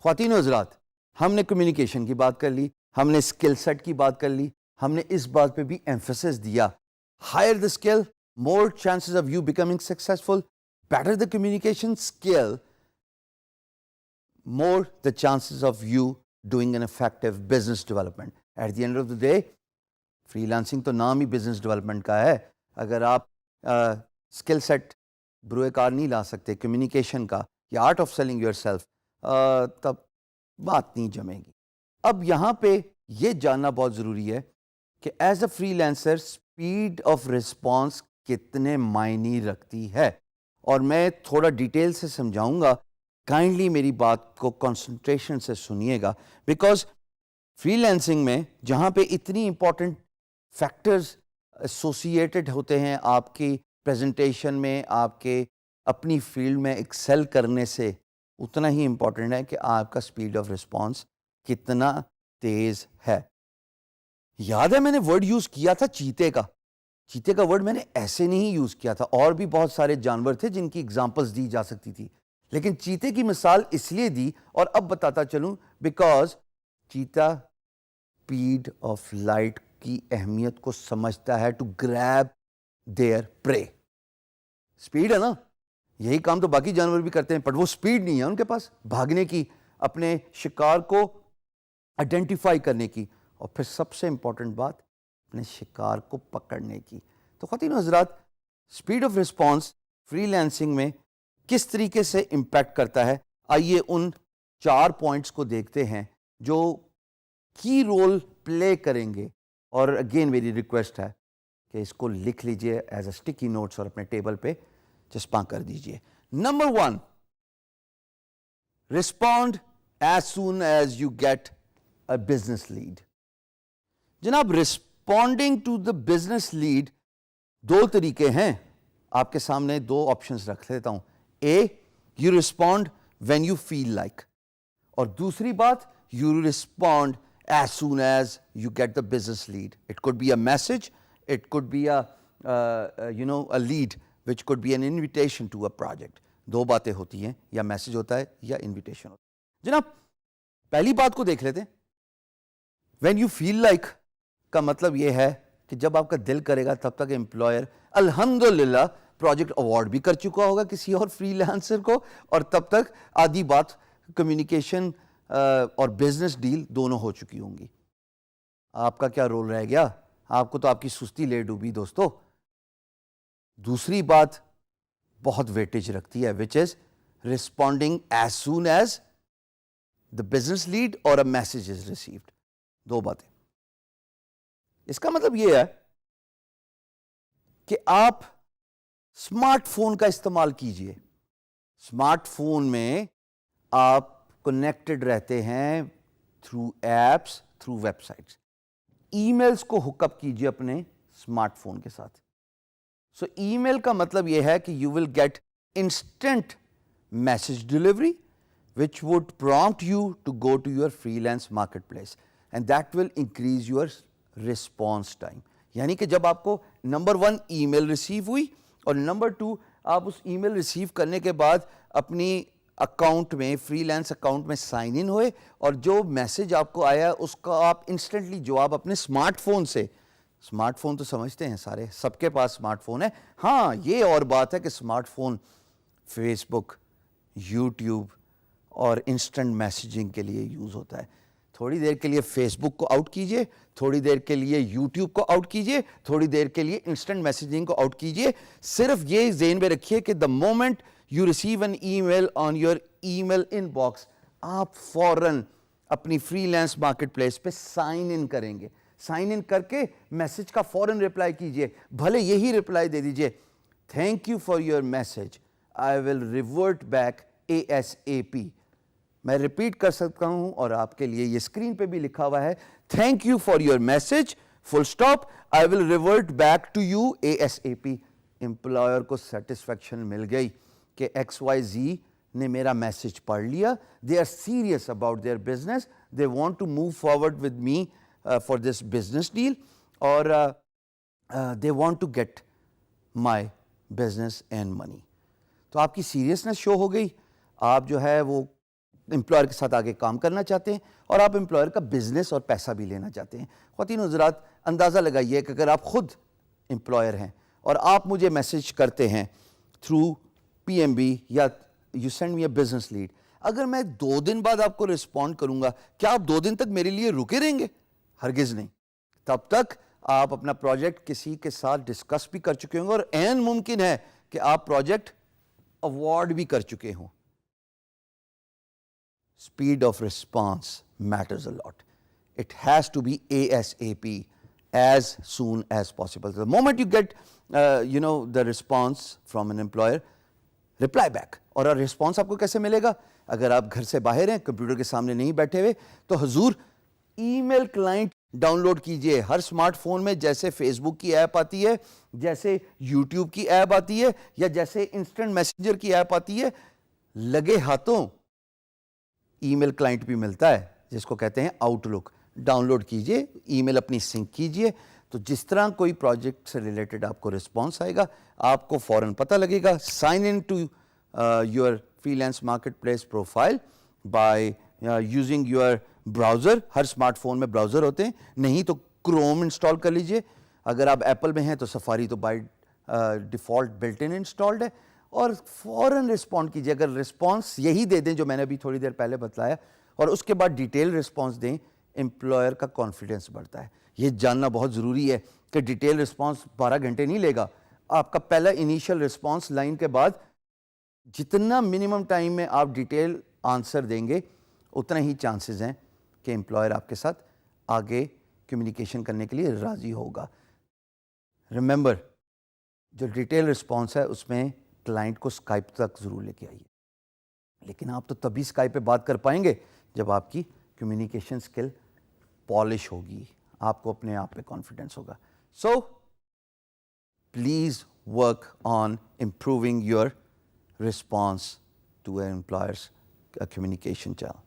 خواتین و حضرات، ہم نے کمیونیکیشن کی بات کر لی، ہم نے اسکل سیٹ کی بات کر لی، ہم نے اس بات پہ بھی ایمفیسس دیا higher the skill more chances of you becoming successful, better the communication skill more the chances of you doing an effective business development. At the end of the day, freelancing تو نام ہی business development کا ہے. اگر آپ skill set بروئے کار نہیں لا سکتے communication کا یا art of selling yourself, تب بات نہیں جمے گی. اب یہاں پہ یہ جاننا بہت ضروری ہے کہ as a free lancer speed of response کتنے معنی رکھتی ہے، اور میں تھوڑا ڈیٹیل سے سمجھاؤں گا. کائنڈلی میری بات کو کنسنٹریشن سے سنیے گا، بیکاز فری لینسنگ میں جہاں پہ اتنی امپورٹنٹ فیکٹرز ایسوسیٹڈ ہوتے ہیں آپ کی پریزنٹیشن میں، آپ کے اپنی فیلڈ میں ایکسل کرنے سے، اتنا ہی امپورٹنٹ ہے کہ آپ کا اسپیڈ آف رسپانس کتنا تیز ہے. یاد ہے میں نے ورڈ یوز کیا تھا چیتے کا. چیتے کا ورڈ میں نے ایسے نہیں یوز کیا تھا، اور بھی بہت سارے جانور تھے جن کی ایگزامپلس دی جا سکتی تھی، لیکن چیتے کی مثال اس لیے دی اور اب بتاتا چلوں بیکاز چیتا اسپیڈ آف لائٹ کی اہمیت کو سمجھتا ہے ٹو گریب دیئر پرے. اسپیڈ ہے نا، یہی کام تو باقی جانور بھی کرتے ہیں، پر وہ اسپیڈ نہیں ہے ان کے پاس بھاگنے کی، اپنے شکار کو آئیڈینٹیفائی کرنے کی، اور پھر سب سے امپورٹنٹ بات اپنے شکار کو پکڑنے کی. تو خواتین و حضرات، speed of response free lancing میں کس طریقے سے امپیکٹ کرتا ہے، آئیے ان 4 پوائنٹس کو دیکھتے ہیں جو کی رول پلے کریں گے. اور اگین میری ریکویسٹ ہے کہ اس کو لکھ لیجئے ایز اے اسٹکی نوٹس اور اپنے ٹیبل پہ چسپاں کر دیجئے. Number 1، respond as soon as you get a business lead. جناب، responding to the business lead 2 طریقے ہیں. آپ کے سامنے 2 آپشنز رکھ لیتا ہوں. A, you respond when you feel like. اور دوسری بات, you respond as soon as you get the business lead. It could be a message, it could be a lead, which could be an invitation to a project. 2 باتیں ہوتی ہیں، یا message ہوتا ہے یا انویٹیشن ہوتا ہے. جناب، پہلی بات کو دیکھ لیتے ہیں. when you feel like کا مطلب یہ ہے کہ جب آپ کا دل کرے گا تب تک امپلائر الحمدللہ پروجیکٹ اوارڈ بھی کر چکا ہوگا کسی اور فری لانسر کو، اور تب تک آدھی بات کمیونیکیشن اور بزنس ڈیل دونوں ہو چکی ہوں گی. آپ کا کیا رول رہ گیا؟ آپ کو تو آپ کی سستی لے ڈوبی دوستو. دوسری بات بہت ویٹیج رکھتی ہے، which is responding as soon as the business lead or a message is received. 2 باتیں. اس کا مطلب یہ ہے کہ آپ اسمارٹ فون کا استعمال کیجئے. اسمارٹ فون میں آپ کنیکٹڈ رہتے ہیں through apps, through websites. Emails کو ہک اپ کیجئے اپنے اسمارٹ فون کے ساتھ. سو ای میل کا مطلب یہ ہے کہ you will get instant message delivery which would prompt you to go to your freelance marketplace, and that will increase your response time. یعنی کہ جب آپ کو نمبر 1 ای میل ریسیو ہوئی، اور نمبر 2 آپ اس ای میل ریسیو کرنے کے بعد اپنی اکاؤنٹ میں، فری لینس اکاؤنٹ میں سائن ان ہوئے، اور جو میسج آپ کو آیا اس کا آپ انسٹنٹلی جواب اپنے اسمارٹ فون سے، اسمارٹ فون تو سمجھتے ہیں سارے، سب کے پاس اسمارٹ فون ہے. ہاں، یہ اور بات ہے کہ اسمارٹ فون فیس بک، یوٹیوب اور انسٹنٹ میسیجنگ کے لیے یوز ہوتا ہے. تھوڑی دیر کے لیے فیس بک کو آؤٹ کیجئے، تھوڑی دیر کے لیے یوٹیوب کو آؤٹ کیجئے، تھوڑی دیر کے لیے انسٹنٹ میسیجنگ کو آؤٹ کیجئے. صرف یہ ذہن میں رکھیے کہ the moment you receive an email on your email inbox, آپ فوراً اپنی فری لینس مارکیٹ پلیس پہ سائن ان کریں گے. سائن ان کر کے میسج کا فوراً رپلائی کیجئے. بھلے یہی رپلائی دے دیجئے، thank you for your message, I will revert back ASAP. میں ریپیٹ کر سکتا ہوں، اور آپ کے لیے یہ اسکرین پہ بھی لکھا ہوا ہے، thank you for your message full stop, I will revert back to you ASAP. Employer کو سیٹسفیکشن مل گئی کہ XYZ نے میرا میسج پڑھ لیا. They are serious about their business, they want to move forward with me for this business deal, اور they want to get my business and money. تو آپ کی سیریسنس شو ہو گئی. آپ جو ہے وہ امپلائر کے ساتھ آگے کام کرنا چاہتے ہیں اور آپ امپلائر کا بزنس اور پیسہ بھی لینا چاہتے ہیں. خواتین و حضرات, اندازہ لگائیے کہ اگر آپ خود امپلائر ہیں اور آپ مجھے میسج کرتے ہیں تھرو PMB یا you send me a business lead, اگر میں 2 دن بعد آپ کو رسپونڈ کروں گا, کیا آپ 2 دن تک میرے لیے رکے رہیں گے؟ ہرگز نہیں. تب تک آپ اپنا پروجیکٹ کسی کے ساتھ ڈسکس بھی کر چکے ہوں گے اور عین ممکن ہے کہ آپ پروجیکٹ اوارڈ بھی کر چکے ہوں. Speed of response matters a lot. It has to be ASAP, as soon as possible. The moment you get, the response from an employer, reply back. اور response آپ کو کیسے ملے گا؟ اگر آپ گھر سے باہر ہیں, کمپیوٹر کے سامنے نہیں بیٹھے ہوئے, تو حضور ای میل کلائنٹ ڈاؤن لوڈ کیجئے. ہر اسمارٹ فون میں جیسے فیس بک کی ایپ آتی ہے, جیسے یوٹیوب کی ایپ آتی ہے, یا جیسے انسٹنٹ میسنجر کی ایپ آتی ہے, لگے ہاتھوں ای میل کلائنٹ بھی ملتا ہے جس کو کہتے ہیں آؤٹ لک. ڈاؤن لوڈ کیجئے, ای میل اپنی سنک کیجئے, تو جس طرح کوئی پروجیکٹ سے ریلیٹڈ آپ کو رسپانس آئے گا, آپ کو فوراً پتہ لگے گا. Sign in to your freelance marketplace profile by using your browser. ہر اسمارٹ فون میں براؤزر ہوتے ہیں, نہیں تو کروم انسٹال کر لیجئے. اگر آپ ایپل میں ہیں تو سفاری تو by default built in installed ہے, اور فوراً رسپونڈ کیجئے. اگر رسپانس یہی دے دیں جو میں نے ابھی تھوڑی دیر پہلے بتلایا, اور اس کے بعد ڈیٹیل رسپانس دیں, امپلائر کا کانفیڈنس بڑھتا ہے. یہ جاننا بہت ضروری ہے کہ ڈیٹیل رسپانس 12 گھنٹے نہیں لے گا. آپ کا پہلا انیشیل رسپانس لائن کے بعد جتنا منیمم ٹائم میں آپ ڈیٹیل آنسر دیں گے, اتنا ہی چانسز ہیں کہ امپلائر آپ کے ساتھ آگے کمیونیکیشن کرنے کے لیے راضی ہوگا. ریممبر, جو ڈیٹیل رسپانس ہے اس میں کلائنٹ کو اسکائپ تک ضرور لے کے آئیے, لیکن آپ تو تبھی اسکائپ پہ بات کر پائیں گے جب آپ کی کمیونیکیشن اسکل پالش ہوگی, آپ کو اپنے آپ پہ کانفیڈنس ہوگا. So please work on improving your response to an employer's communication channel.